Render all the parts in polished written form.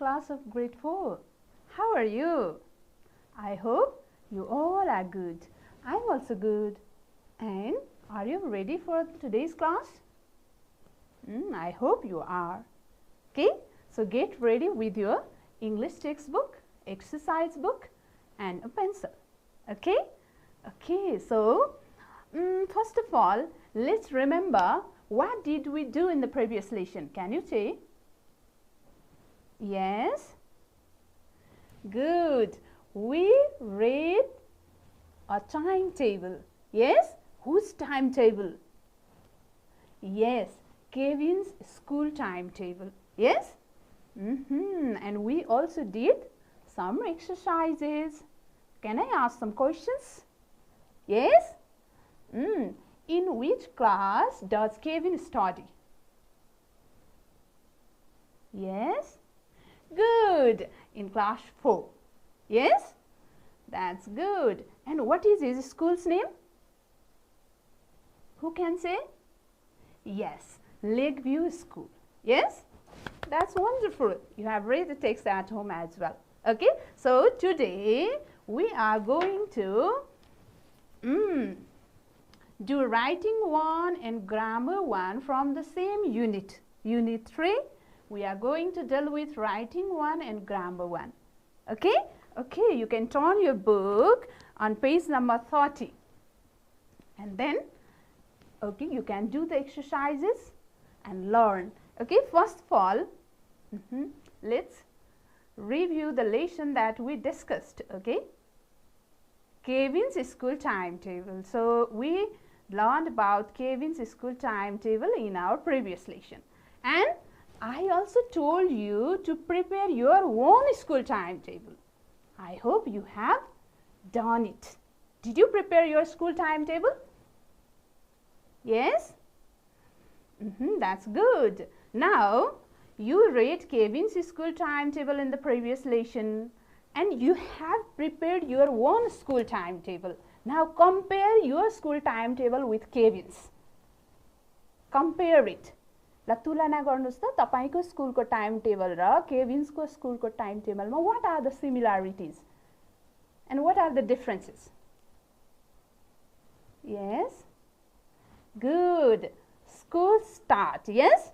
class of grade 4. How are you? I hope you all are good. I'm also good. And are you ready for today's class? I hope you are. Okay, so get ready with your English textbook, exercise book and a pencil. Okay? Okay, so first of all, let's remember what did we do in the previous lesson. Can you say? Yes? Good. We read a timetable. Yes? Whose timetable? Yes, Kevin's school timetable. Yes? And we also did some exercises. Can I ask some questions? Yes? In which class does Kevin study? Yes? Good. In class 4. Yes? That's good. And what is his school's name? Who can say? Yes, Lakeview School. Yes? That's wonderful. You have read the text at home as well. Okay? So, today we are going to do writing 1 and grammar 1 from the same unit. Unit 3, we are going to deal with writing 1 and grammar 1. Okay? Okay, you can turn your book on page number 30. And then, okay, you can do the exercises and learn. Okay, first of all, let's review the lesson that we discussed. Okay, Kevin's school timetable. So, we learned about Kevin's school timetable in our previous lesson. And I also told you to prepare your own school timetable. I hope you have done it. Did you prepare your school timetable? Yes? That's good. Now, you read Kevin's school timetable in the previous lesson and you have prepared your own school timetable. Now, compare your school timetable with Kevin's. Compare it. ल तुलना गर्नुस् त तपाईको स्कुलको time table र केभिन्सको स्कुलको time टेबलमा what are the similarities and what are the differences? Yes? Good. School start. Yes?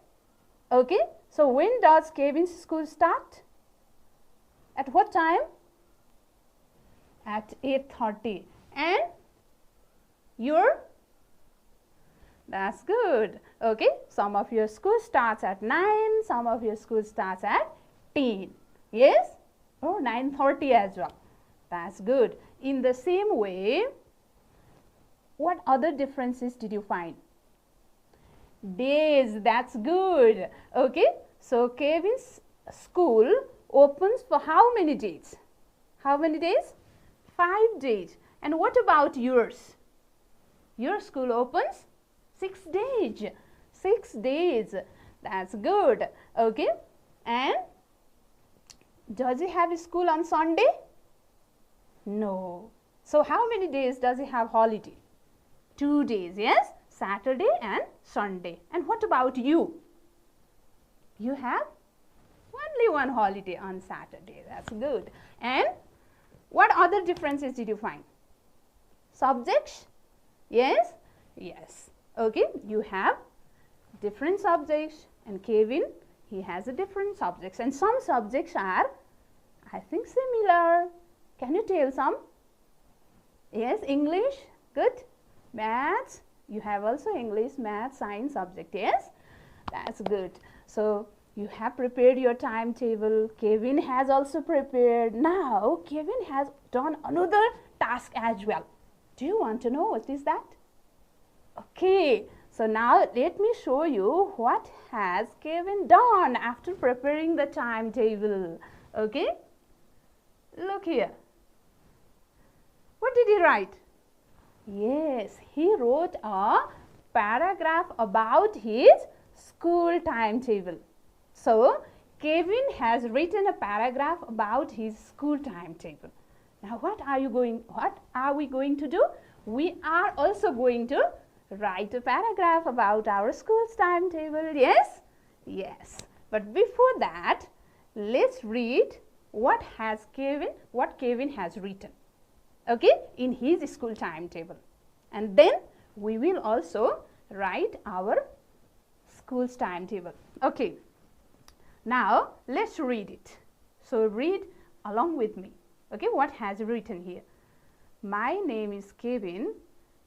Okay. So, when does Kevin's school start? At what time? At 8:30. And your? That's good. Okay. Some of your school starts at 9. Some of your school starts at 10. Yes? Or 9:30 as well. That's good. In the same way, what other differences did you find? Days. That's good. Okay. So, Kevin's school opens for how many days? How many days? 5 days. And what about yours? Your school opens 6 days. 6 days. That's good. Okay. And does he have school on Sunday? No. So, how many days does he have holiday? 2 days. Yes? Saturday and Sunday. And what about you? You have only one holiday on Saturday. That's good. And what other differences did you find? Subjects? Yes? Yes. Okay. You have different subjects and Kevin, he has a different subjects and some subjects are, I think, similar. Can you tell some? Yes, English, good. Maths, you have also English, maths, science subject. Yes, that's good. So, you have prepared your timetable. Kevin has also prepared. Now, Kevin has done another task as well. Do you want to know what is that? Okay. So, now let me show you what has Kevin done after preparing the timetable. Okay. Look here. What did he write? Yes, he wrote a paragraph about his school timetable. So, Kevin has written a paragraph about his school timetable. Now, what are we going to do? We are also going to write a paragraph about our school's timetable. Yes? Yes. But before that, let's read what Kevin has written, okay, in his school timetable. And then we will also write our school's timetable. Okay, now let's read it. So read along with me. Okay, what has written here? My name is Kevin.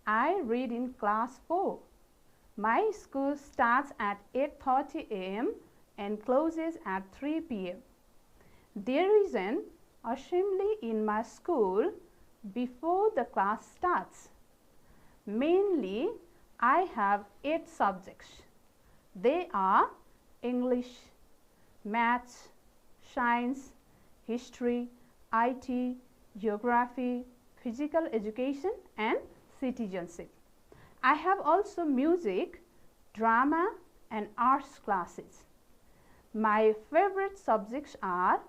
I read in class 4. My school starts at 8:30 a.m. and closes at 3 p.m. There is an assembly in my school before the class starts. Mainly, I have 8 subjects. They are English, Maths, Science, History, IT, Geography, Physical Education and Citizenship. I have also music, drama and arts classes. My favorite subjects are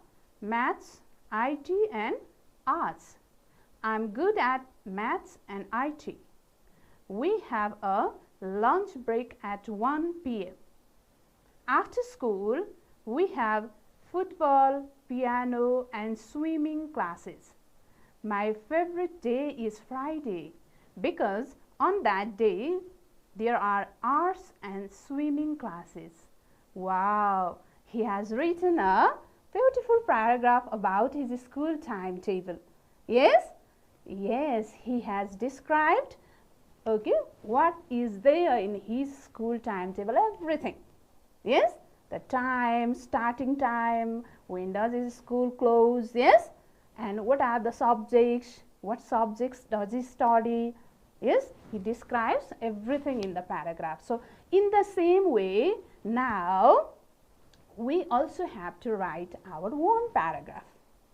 Maths, IT and Arts. I'm good at Maths and IT. We have a lunch break at 1 p.m. After school, we have football, piano and swimming classes. My favorite day is Friday because on that day there are arts and swimming classes. Wow, he has written a beautiful paragraph about his school timetable. Yes? Yes, he has described, okay, what is there in his school timetable, everything. Yes? The time, starting time, when does his school close, yes? And what are the subjects, what subjects does he study, yes? He describes everything in the paragraph. So, in the same way, now, we also have to write our own paragraph,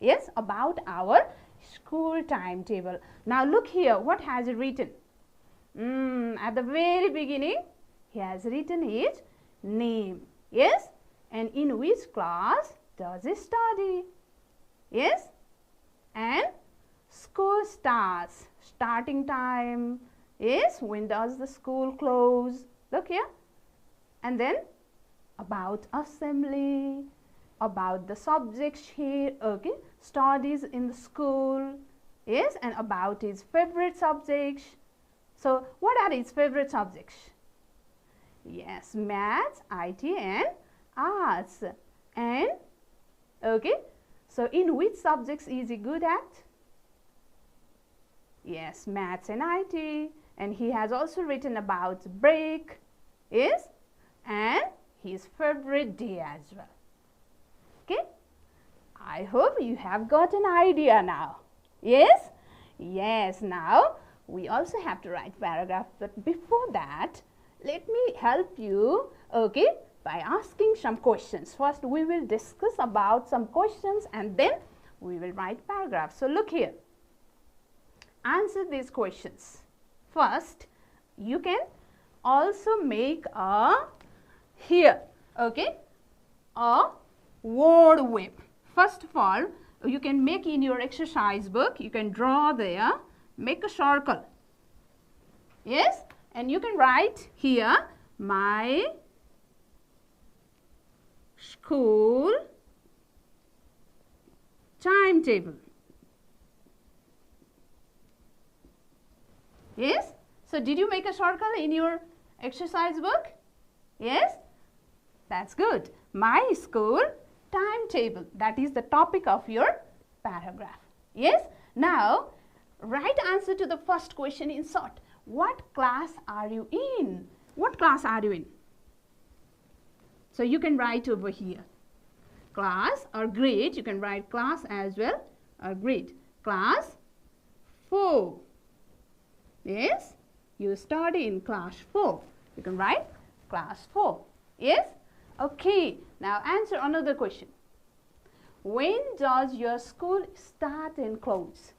yes, about our school timetable. Now, look here, what has he written? At the very beginning, he has written his name, yes, and in which class does he study, yes, and school starts, starting time, yes, when does the school close, look here, and then about assembly, about the subjects here, okay, studies in the school, yes, and about his favorite subjects. So, what are his favorite subjects? Yes, Maths, IT and Arts. And, okay, so in which subjects is he good at? Yes, Maths and IT. And he has also written about break, yes, and his favorite day as well. Okay, I hope you have got an idea now. Yes? Yes, now we also have to write paragraph, but before that, let me help you, okay, by asking some questions. First, we will discuss about some questions and then we will write paragraphs. So, look here. Answer these questions. First, you can also make a, here, okay, a word web. First of all, you can make in your exercise book, you can draw there, make a circle, yes, and you can write here, my school timetable, yes. So, did you make a circle in your exercise book? Yes, that's good. My school timetable, that is the topic of your paragraph. Yes, now right answer to the first question in short. What class are you in? What class are you in? So, you can write over here class or grade, you can write class as well or grade. Class 4. Yes, you study in class 4. You can write class 4. Yes? Okay, now answer another question. When does your school start and close?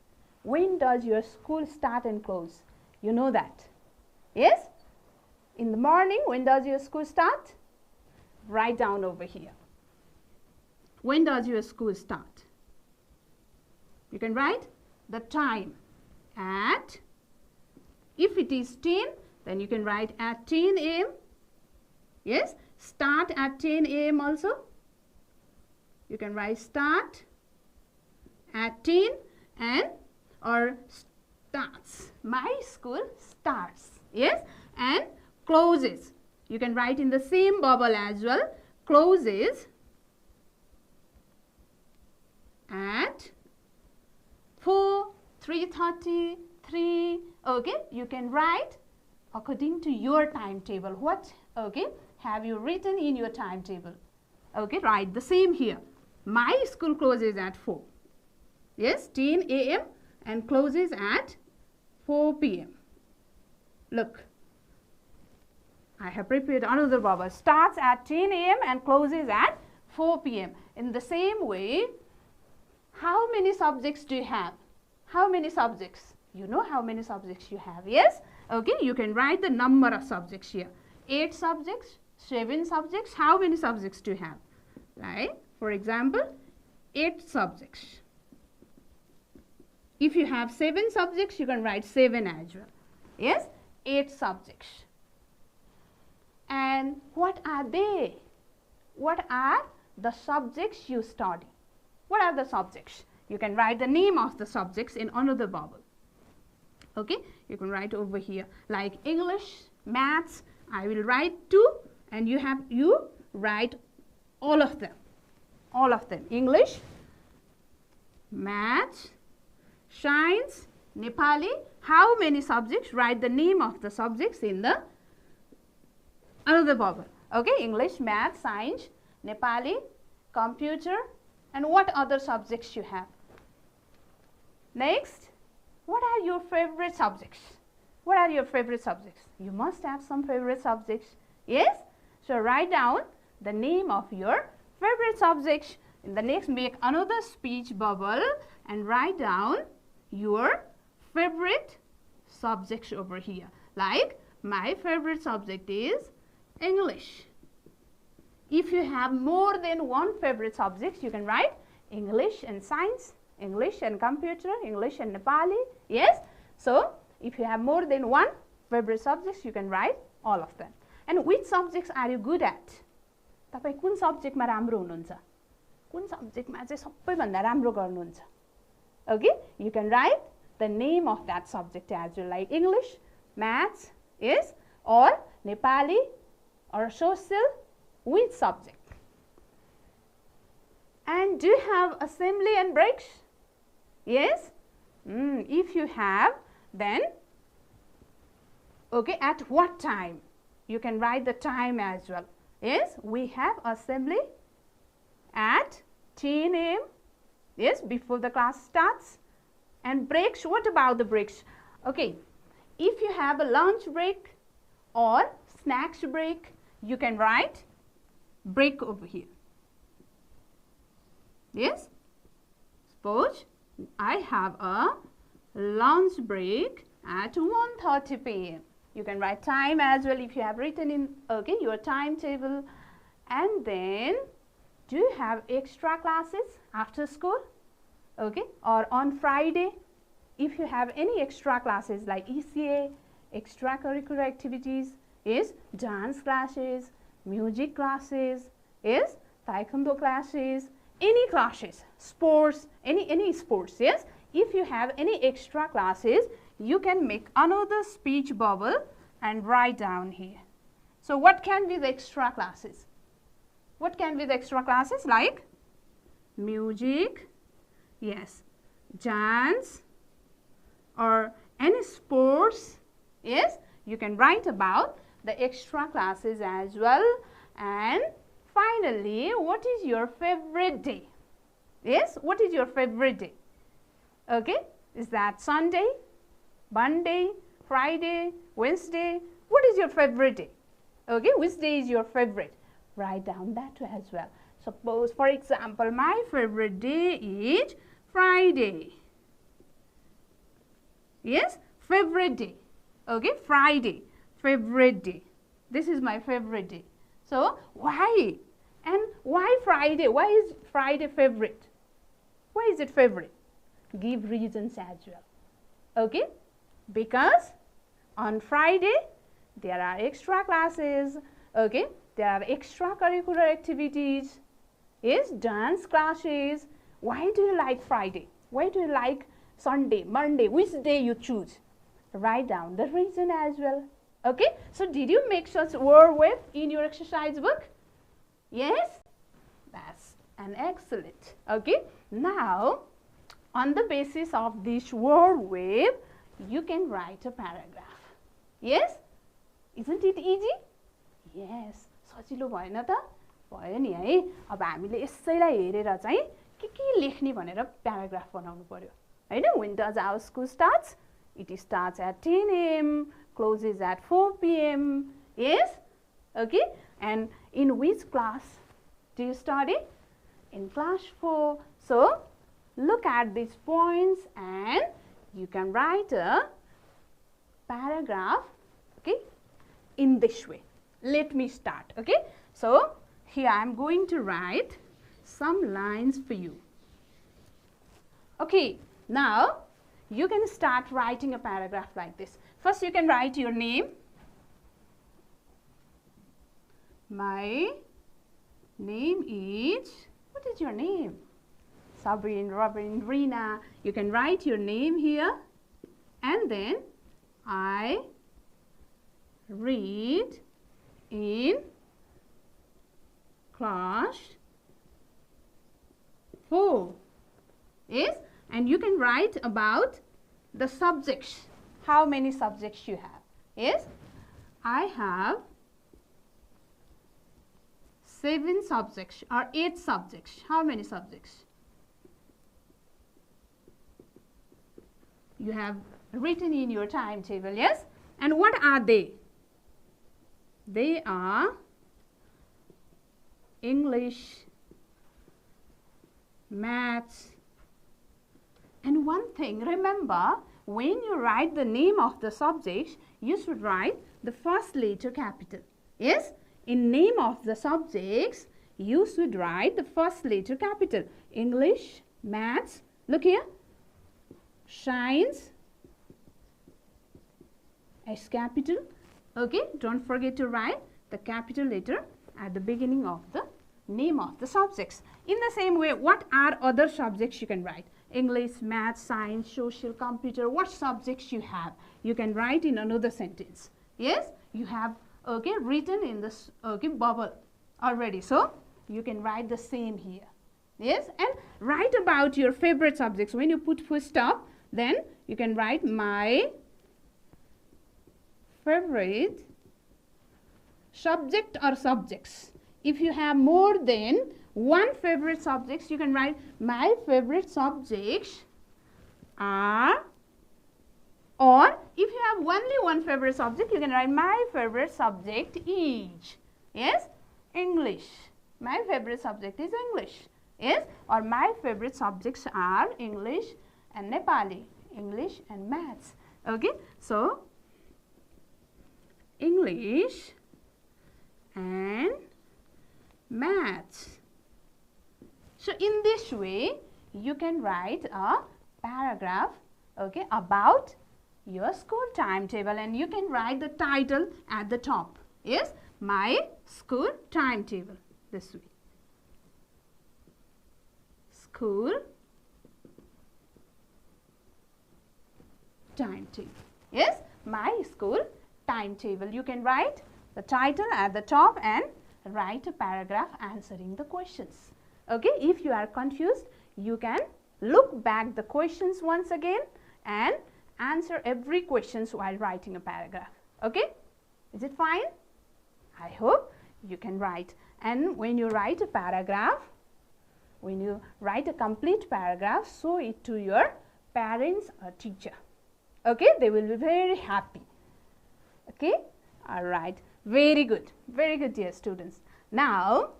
When does your school start and close? You know that. Yes? In the morning, when does your school start? Write down over here. When does your school start? You can write the time at, if it is 10, then you can write at 10 a.m. Yes? Start at 10 a.m. also. You can write start at 10 and or starts. My school starts. Yes, and closes. You can write in the same bubble as well. Closes at 4, 3:30, 3. Okay, you can write according to your timetable. What, okay, have you written in your timetable? Okay, write the same here. My school closes at 4. Yes, 10 a.m. and closes at 4 p.m. Look, I have prepared another bubble. Starts at 10 a.m. and closes at 4 p.m. In the same way, how many subjects do you have? How many subjects? You know how many subjects you have, yes? Okay, you can write the number of subjects here. 8 subjects, 7 subjects. How many subjects do you have? Right? For example, 8 subjects. If you have 7 subjects, you can write 7 as well. Yes, 8 subjects. And what are they? What are the subjects you study? What are the subjects? You can write the name of the subjects in another bubble. Okay, you can write over here like English, Maths. I will write 2 and you write all of them. All of them. English, Maths, Science, Nepali. How many subjects? Write the name of the subjects in the another bubble. Okay, English, Maths, Science, Nepali, Computer, and what other subjects you have? Next, what are your favorite subjects? What are your favorite subjects? You must have some favorite subjects. Yes? So write down the name of your favorite subjects. In the next, make another speech bubble and write down your favorite subjects over here. Like, my favorite subject is English. If you have more than one favorite subject, you can write English and Science, English and Computer, English and Nepali. Yes? So, if you have more than one favorite subjects, you can write all of them. And which subjects are you good at? तपाईं कुन सब्जेक्टमा राम्रो हुनुहुन्छ? कुन सब्जेक्टमा चाहिँ सबैभन्दा राम्रो गर्नुहुन्छ? Okay? You can write the name of that subject as well, like English, Maths, yes, or Nepali, or Social, which subject? And do you have assembly and breaks? Yes? If you have, then, okay, at what time? You can write the time as well. Yes, we have assembly at 10 a.m. Yes, before the class starts. And breaks, what about the breaks? Okay, if you have a lunch break or snacks break, you can write break over here. Yes, suppose I have a lunch break at 1:30 p.m. You can write time as well if you have written in, okay, your timetable. And then, do you have extra classes after school? Okay, or on Friday, if you have any extra classes like ECA, extracurricular activities, is dance classes, music classes, is taekwondo classes, any classes, sports, any sports, yes. If you have any extra classes, you can make another speech bubble and write down here. So what can be the extra classes? What can be the extra classes? Like music, yes, dance, or any sports, yes. You can write about the extra classes as well. And finally, what is your favorite day? Yes, what is your favorite day? Okay, is that Sunday, Monday, Friday, Wednesday? What is your favorite day? Okay, which day is your favorite? Write down that as well. Suppose, for example, my favorite day is Friday. Yes, favorite day. Okay, Friday, favorite day. This is my favorite day. So, why? And why Friday? Why is Friday favorite? Why is it favorite? Give reasons as well. Okay, because on Friday there are extra classes. Okay, there are extracurricular activities. Yes, dance classes. Why do you like Friday? Why do you like Sunday, Monday? Which day you choose? Write down the reason as well. Okay, so did you make such word wave in your exercise book? Yes, that's an excellent. Okay, now on the basis of this word wave, you can write a paragraph. Yes, isn't it easy? Yes, सजिलो भएन त? भयो नि है. अब हामीले यसैलाई हेरेर चाहिँ के लेख्ने भनेर प्याराग्राफ बनाउनु पर्यो. हैन? When does our school starts? It starts at 10 a.m. closes at 4 p.m. Yes? Okay? And in which class do you study? In class 4. So, look at these points and you can write a paragraph, okay, in this way. Let me start, okay? So, here I am going to write some lines for you. Okay, now you can start writing a paragraph like this. First, you can write your name. My name is, what is your name? Sabrin, Robin, Rina. You can write your name here. And then I read in class 4. Yes? And you can write about the subjects. How many subjects you have? Yes? I have 7 subjects or 8 subjects. How many subjects? You have written in your timetable, yes? And what are they? They are English, Maths. And one thing, remember, when you write the name of the subjects, you should write the first letter capital. Yes? In name of the subjects, you should write the first letter capital. English, Maths, look here, Science, S capital. Okay, don't forget to write the capital letter at the beginning of the name of the subjects. In the same way, what are other subjects you can write? English, Maths, Science, Social, Computer. What subjects you have? You can write in another sentence. Yes, you have written in this bubble already. So you can write the same here. Yes, and write about your favorite subjects. When you put full stop, then you can write my favorite subject or subjects. If you have more than one favorite subjects, you can write my favorite subjects are, or if you have only one favorite subject, you can write my favorite subject is. Yes, English. My favorite subject is English. Yes, or my favorite subjects are English and Nepali, English and Maths. Okay, so English and Maths. So in this way, you can write a paragraph, okay, about your school timetable, and you can write the title at the top. Yes, my school timetable, this way. School timetable. Yes, my school timetable. You can write the title at the top and write a paragraph answering the questions. Okay, if you are confused, you can look back the questions once again and answer every questions while writing a paragraph. Okay, is it fine? I hope you can write. And when you write a paragraph, when you write a complete paragraph, show it to your parents or teacher. Okay, they will be very happy. Okay, all right, very good, dear students. Now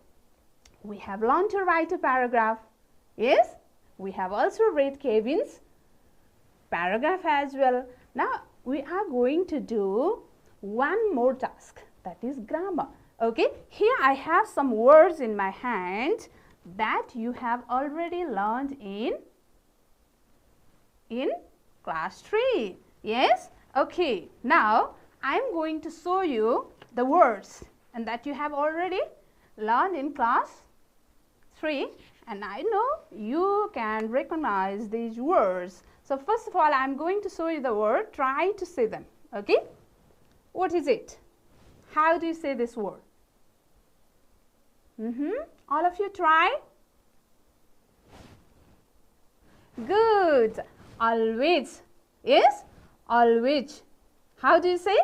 we have learned to write a paragraph. Yes, we have also read Kevin's paragraph as well. Now we are going to do one more task, that is grammar. Okay, here I have some words in my hand that you have already learned in class 3. Yes, okay, now I am going to show you the words and that you have already learned in class 3, and I know you can recognize these words. So first of all, I am going to show you the word. Try to say them. Okay? What is it? How do you say this word? All of you try. Good. Always. Yes? Always. How do you say?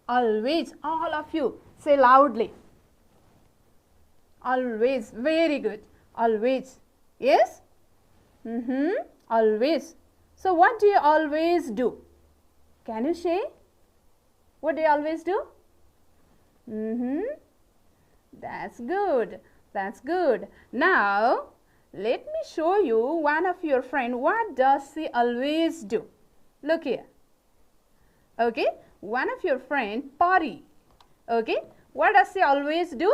Always. All of you say loudly. Always. Very good. Always. Yes? Always. So what do you always do? Can you say? What do you always do? That's good. That's good. Now, let me show you one of your friend. What does she always do? Look here. Okay. One of your friend, Pari. Okay. What does she always do?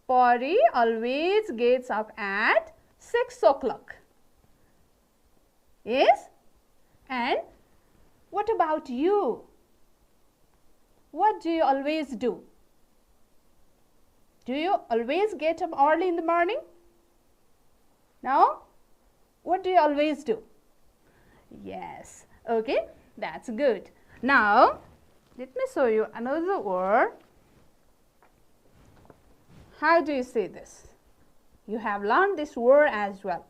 Pari always gets up at 6 o'clock. Yes? And what about you? What do you always do? Do you always get up early in the morning? No? What do you always do? Yes. Okay. That's good. Now, let me show you another word. How do you say this? You have learned this word as well.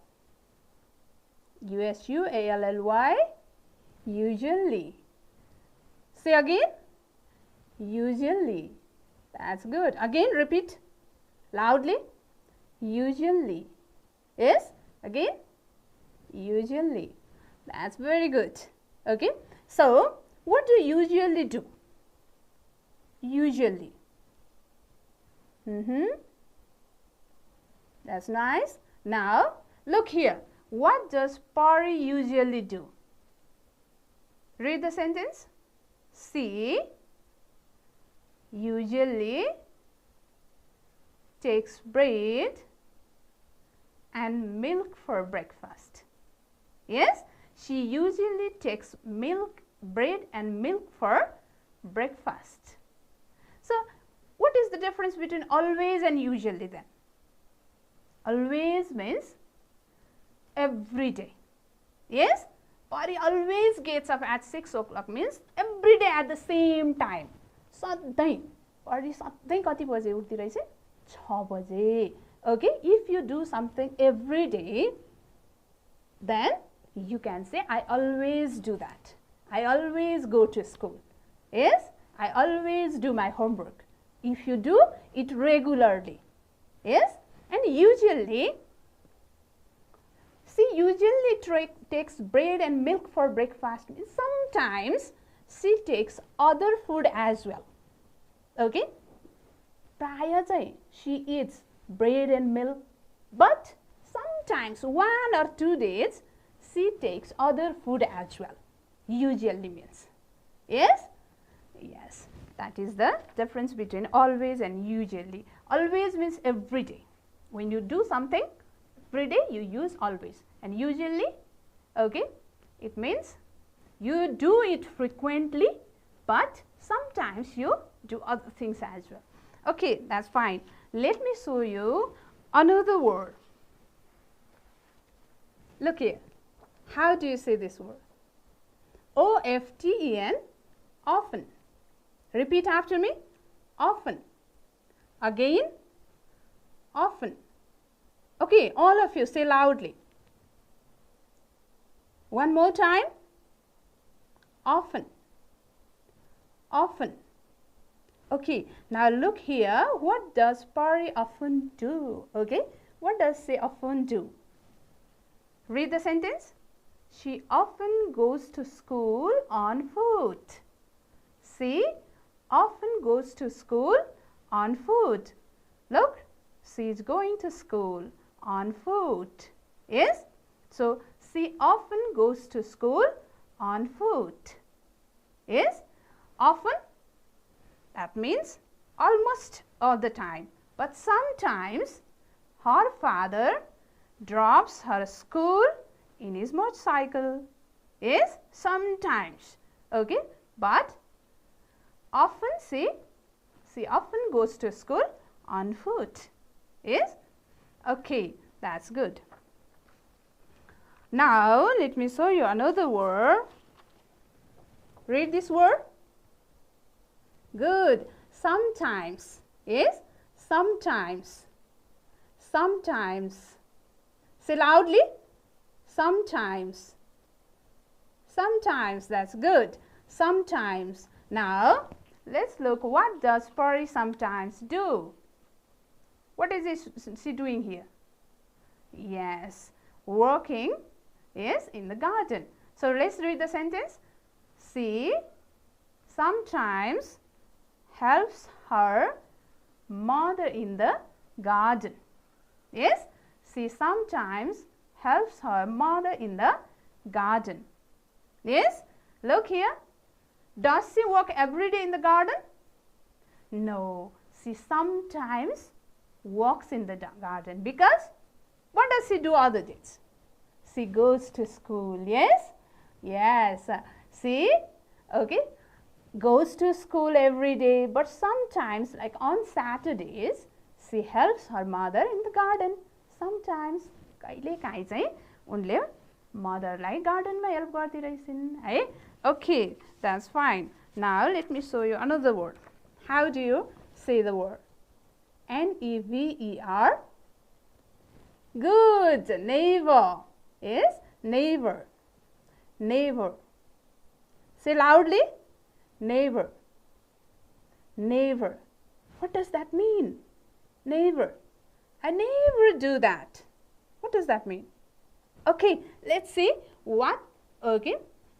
Usually. Usually. Say again. Usually. That's good. Again, repeat loudly. Usually. Yes? Again. Usually. That's very good. Okay. So, what do you usually do? Usually. That's nice. Now, look here. What does Pari usually do? Read the sentence. She usually takes bread and milk for breakfast. Yes, she usually takes bread and milk for breakfast. So, what is the difference between always and usually then? Always means every day. Yes, Pari always gets up at 6 o'clock means every day at the same time. सधैँ Pari सधैँ कति बजे उठ्दिरहेछ? 6 बजे. Okay, if you do something every day, then you can say I always do that. I always go to school. Yes, I always do my homework. If you do it regularly. Yes, and usually, she usually takes bread and milk for breakfast. Sometimes she takes other food as well. Okay, प्राय चाहिँ she eats bread and milk, but sometimes 1 or 2 days she takes other food as well. Usually means. Yes? Yes. That is the difference between always and usually. Always means every day. When you do something every day, you use always. And usually, okay, it means you do it frequently, but sometimes you do other things as well. Okay, that's fine. Let me show you another word. Look here. How do you say this word? O-F-T-E-N, often. Repeat after me. Often. Again. Often. Okay, all of you say loudly. One more time. Often. Often. Okay, now look here. What does Pari often do? Okay, what does she often do? Read the sentence. She often goes to school on foot. She often goes to school on foot. Look, she is going to school on foot. Yes? So, she often goes to school on foot. Yes? Often, that means almost all the time. But sometimes, her father drops her school in his motorcycle. Yes? Sometimes. Okay? But often she often goes to school on foot. Yes? Okay, that's good. Now, let me show you another word. Read this word. Good. Sometimes. Yes, sometimes. Sometimes. Say loudly. Sometimes. Sometimes. That's good. Sometimes. Now, let's look, what does Pari sometimes do? What is she doing here? Yes, working, yes, in the garden. So, let's read the sentence. She sometimes helps her mother in the garden. Yes, she sometimes helps her mother in the garden. Yes, look here. Does she work every day in the garden? No, she sometimes works in the garden, because what does she do other days? She goes to school. Yes, yes, she goes to school every day, but sometimes, like on Saturdays, she helps her mother in the garden. Sometimes कहिलेकाहीँ चाहिँ उनले मदरलाई गार्डनमा help गर्दिरहेछिन् है. Okay, that's fine. Now let me show you another word. How do you say the word? N-E-V-E-R. Good. Neighbor. Yes, neighbor. Neighbor. Say loudly. Neighbor. Neighbor. What does that mean? Neighbor. I never do that. What does that mean? Okay, let's see what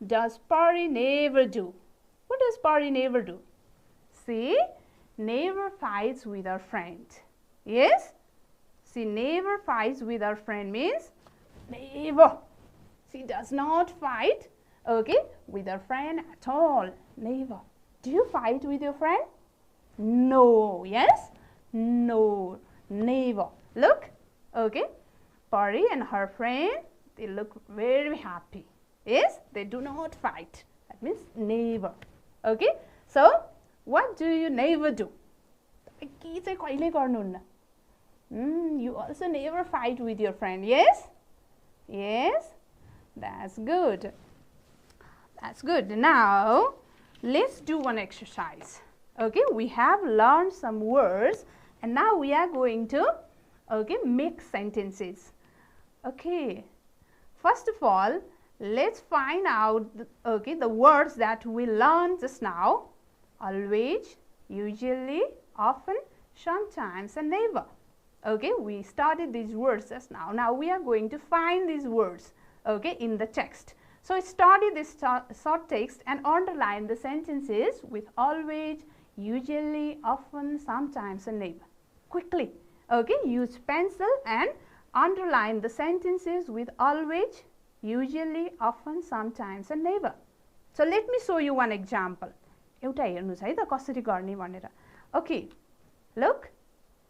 does Pari never do. What does Pari never do? She never fights with her friend. Yes? She never fights with her friend means never. She does not fight with her friend at all. Never. Do you fight with your friend? No. Yes? No. Never. Look. Pari and her friend, they look very happy. Yes? They do not fight. That means never. Okay? So, what do you never do? You also never fight with your friend. Yes? Yes? That's good. That's good. Now, let's do one exercise. Okay? We have learned some words and now we are going to make sentences. Okay. First of all, let's find out the words that we learned just now. Always, usually, often, sometimes and never. Okay, we started these words just now. Now we are going to find these words in the text. So study this short text and underline the sentences with always, usually, often, sometimes and never. Quickly. Use pencil and underline the sentences with always, usually, often, sometimes and never. So let me show you one example. Okay, look,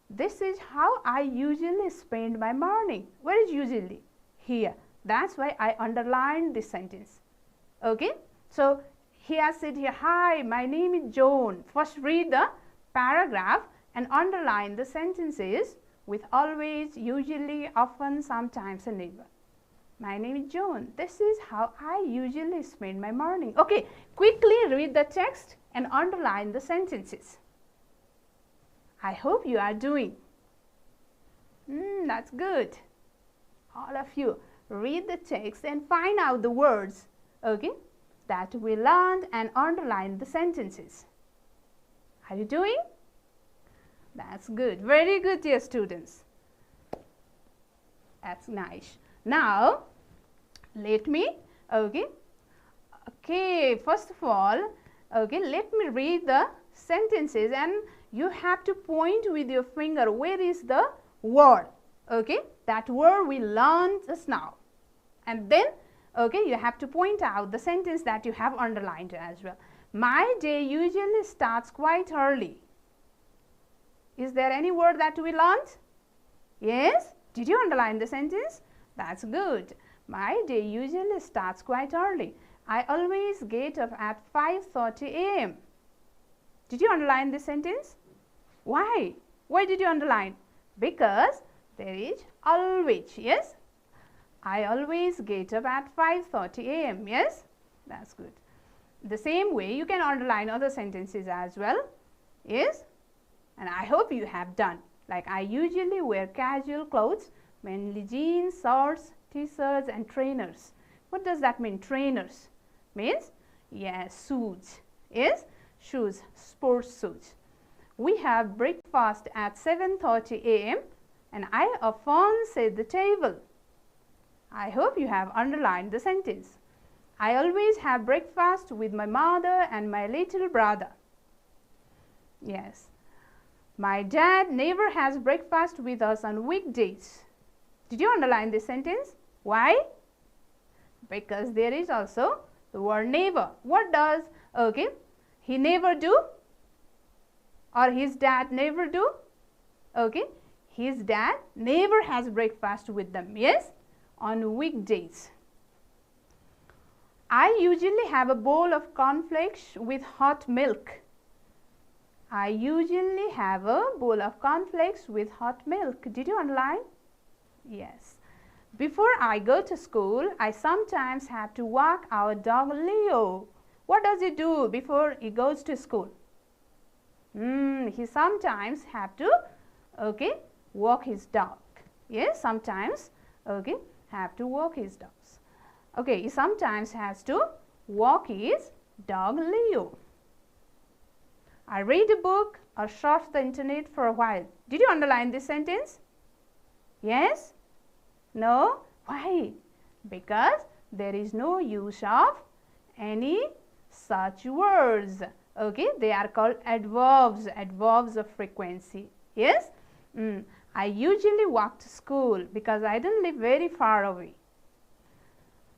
this is how I usually spend my morning. Where is usually? Here. That's why I underlined this sentence. Okay, so he has said here, hi, my name is Joan. First read the paragraph and underline the sentences with always, usually, often, sometimes and never. My name is Joan. This is how I usually spend my morning. Okay, quickly read the text and underline the sentences. I hope you are doing. That's good. All of you, read the text and find out the words that we learned and underline the sentences. Are you doing? That's good. Very good, dear students. That's nice. Now, let me, first of all, let me read the sentences and you have to point with your finger where is the word, that word we learned just now. And then, you have to point out the sentence that you have underlined as well. My day usually starts quite early. Is there any word that we learned? Yes? Did you underline the sentence? That's good. My day usually starts quite early. I always get up at 5:30 a.m. Did you underline this sentence? Why? Why did you underline? Because There is always. Yes. I always get up at 5:30 a.m. Yes. That's good. The same way you can underline other sentences as well. Yes. And I hope you have done. Like, I usually wear casual clothes, mainly jeans, shorts, t-shirts and trainers. What does that mean? Trainers means, yes, shoes. Yes, shoes, sports shoes. We have breakfast at 7:30 a.m. and I often set the table. I hope you have underlined the sentence. I always have breakfast with my mother and my little brother. Yes. My dad never has breakfast with us on weekdays. Did you underline this sentence? Why? Because there is also the word never. What does, okay, he never do? Or his dad never do? Okay, his dad never has breakfast with them. Yes, on weekdays. I usually have a bowl of cornflakes with hot milk. I usually have a bowl of cornflakes with hot milk. Did you underline? Yes. Before I go to school, I sometimes have to walk our dog Leo. What does he do before he goes to school? He sometimes have to, okay, walk his dog. Yes, sometimes, okay, have to walk his dogs. Okay, he sometimes has to walk his dog Leo. I read a book or surf the internet for a while. Did you underline this sentence? Yes? No? Why? Because there is no use of any such words. Okay, they are called adverbs, adverbs of frequency. Yes? I usually walk to school because I don't live very far away.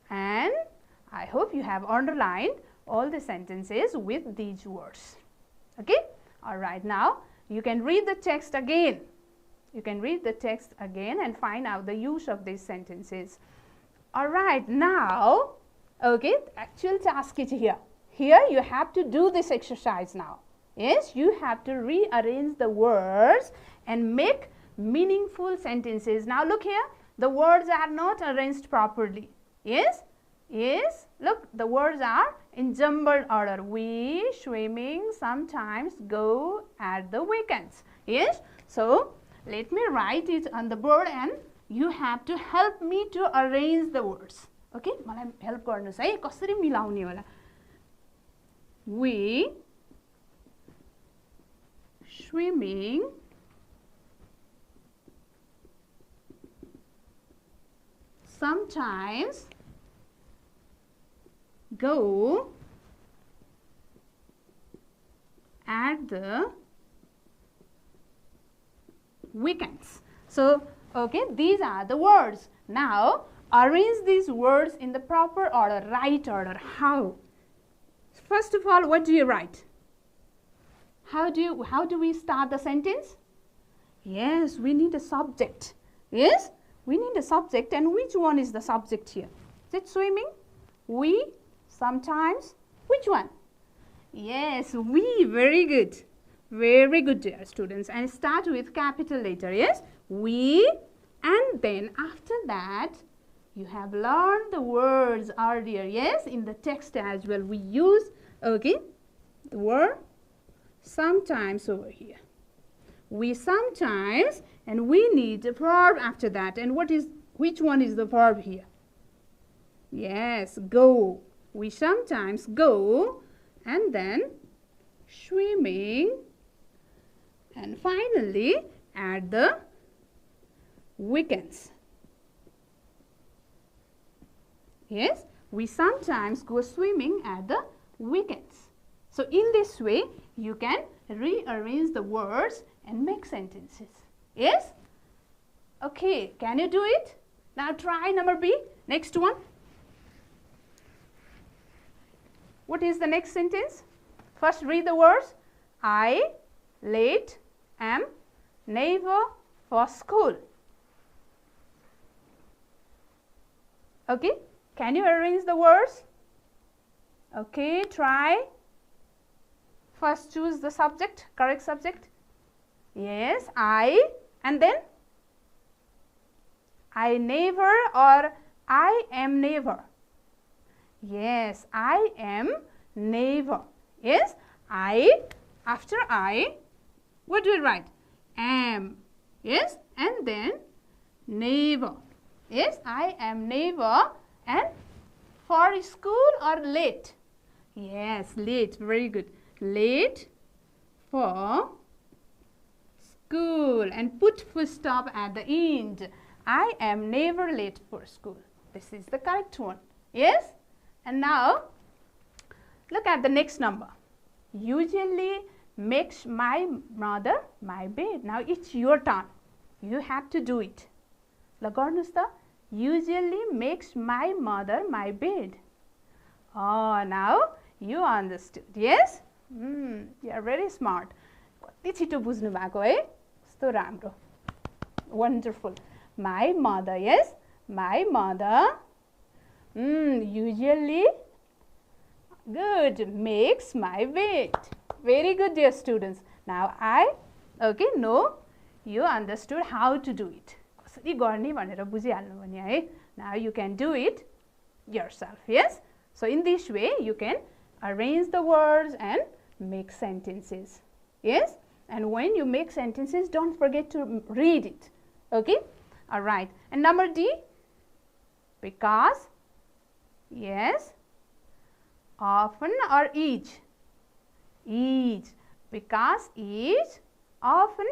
And I hope you have underlined all the sentences with these words. Okay? Alright, now you can read the text again. You can read the text again and find out the use of these sentences. Alright, now, okay, the actual task is here. Here you have to do this exercise now. Yes, you have to rearrange the words and make meaningful sentences. Now look here, the words are not arranged properly. Yes? Yes, look, the words are in jumbled order. We swimming sometimes go at the weekends. Yes, so let me write it on the board and you have to help me to arrange the words. Okay, मलाई help गर्नुस् है कसरी मिलाउने होला. We swimming sometimes go at the weekends. So, okay, these are the words. Now, arrange these words in the proper order, right order. How? First of all, what do you write? How do we start the sentence? Yes, we need a subject. Yes, we need a subject, and which one is the subject here? Is it swimming? We, sometimes, which one? Yes, we, very good. Very good, dear students. And start with capital letter, yes? We, and then after that, you have learned the words earlier, yes? In the text as well, we use, okay, the word sometimes over here. We sometimes, and we need a verb after that. And which one is the verb here? Yes, go. We sometimes go, and then swimming, and finally at the weekends. Yes, we sometimes go swimming at the weekends. So in this way, you can rearrange the words and make sentences. Yes? Okay, can you do it? Now try number B. Next one. What is the next sentence? First read the words. I late am never for school. Okay, can you arrange the words? Okay, try. First choose the subject, correct subject. Yes, I, and then I never or I am never. Yes, I am never. Yes, I, after I, what do we write? Am. Yes, and then never. Yes, I am never. And for school or late? Yes, late. Very good. Late for school. And put full stop at the end. I am never late for school. This is the correct one. Yes? And now, look at the next number. Usually makes my mother my bed. Now, it's your turn. You have to do it. L गर्नुस् त. Usually makes my mother my bed. Oh, now you understood. Yes? You are very smart. कति छिटो बुझ्नु भएको है? कस्तो राम्रो. Wonderful. My mother, yes? My mother usually good makes my bed. Very good, dear students. Now I know you understood how to do it. Now you can do it yourself. Yes? So in this way you can arrange the words and make sentences. Yes? And when you make sentences, don't forget to read it. Okay? Alright. And number D, because, yes, often or each? Each. Because each, often,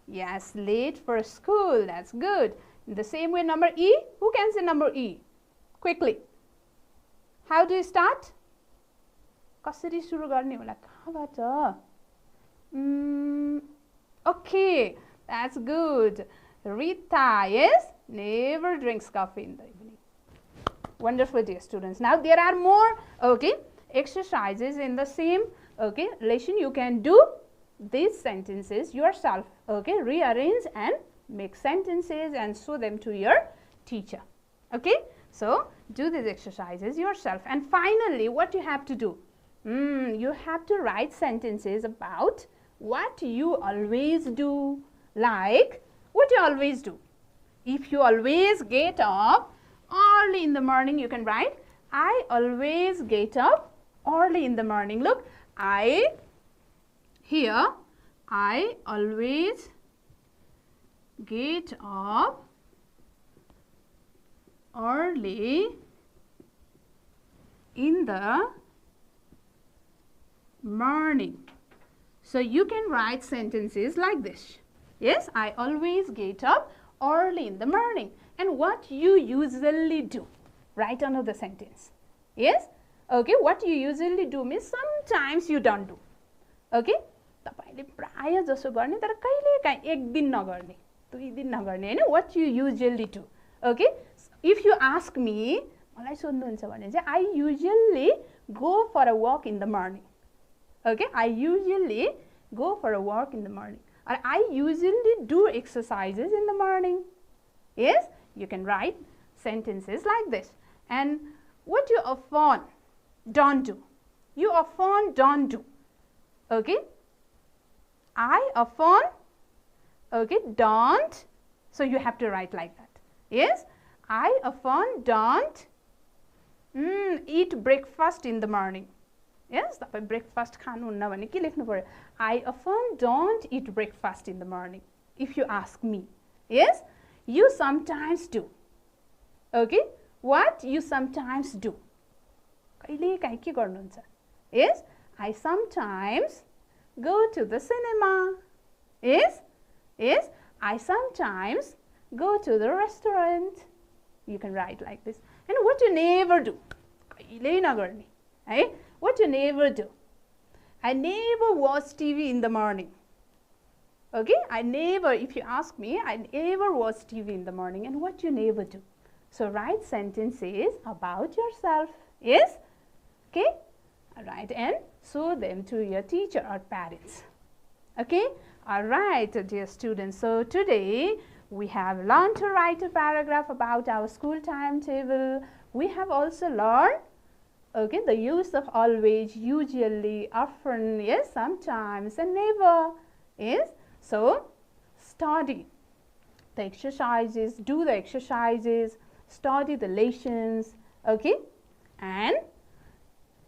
yes, late for school. That's good. In the same way, number E, who can say number E? Quickly. How do you start? कसरी सुरु गर्ने होला कहाँबाट? Okay, that's good. Rita, yes, never drinks coffee in the evening. Wonderful, dear students. Now there are more exercises in the same lesson. You can do these sentences yourself. Rearrange and make sentences and show them to your teacher. So do these exercises yourself. And finally, what you have to do? You have to write sentences about what you always do. Like, what you always do? If you always get up early in the morning, you can write, I always get up early in the morning. Look, I always get up early in the morning. So you can write sentences like this. Yes, I always get up early in the morning. And what you usually do? Write another sentence. Yes? What you usually do means sometimes you don't do. तपाईले प्राय जसो गर्ने तर कहिले काहीँ एक दिन नगर्ने, दुई दिन नगर्ने हैन. What you usually do? If you ask me, मलाई सोध्नुहुन्छ भने चाहिँ I usually go for a walk in the morning. I usually go for a walk in the morning. Or I usually do exercises in the morning. Yes, you can write sentences like this. And what you often don't do? You often don't do. I often don't. So you have to write like that. Yes, I often don't eat breakfast in the morning. Yes, तपाईं breakfast खानुहुन्न भने के लेख्नु पर्यो? I often don't eat breakfast in the morning. If you ask me. Yes, you sometimes do. What you sometimes do? कहिले काहीँ के गर्नुहुन्छ? Yes, I sometimes go to the cinema. Yes, I sometimes go to the restaurant. You can write like this. And what you never do? कहिले नगर्ने. है? What you never do? I never watch TV in the morning. I never, if you ask me, I never watch TV in the morning. And what you never do? So write sentences about yourself. Yes? Alright, and show them to your teacher or parents. Alright, dear students. So today we have learned to write a paragraph about our school timetable. We have also learned the use of always, usually, often, yes, sometimes, and never. Yes, so study the exercises, do the exercises, study the lessons, okay? And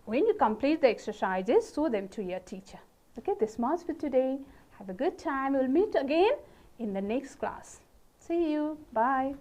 when you complete the exercises, show them to your teacher. Okay, this much for today. Have a good time. We'll meet again in the next class. See you. Bye.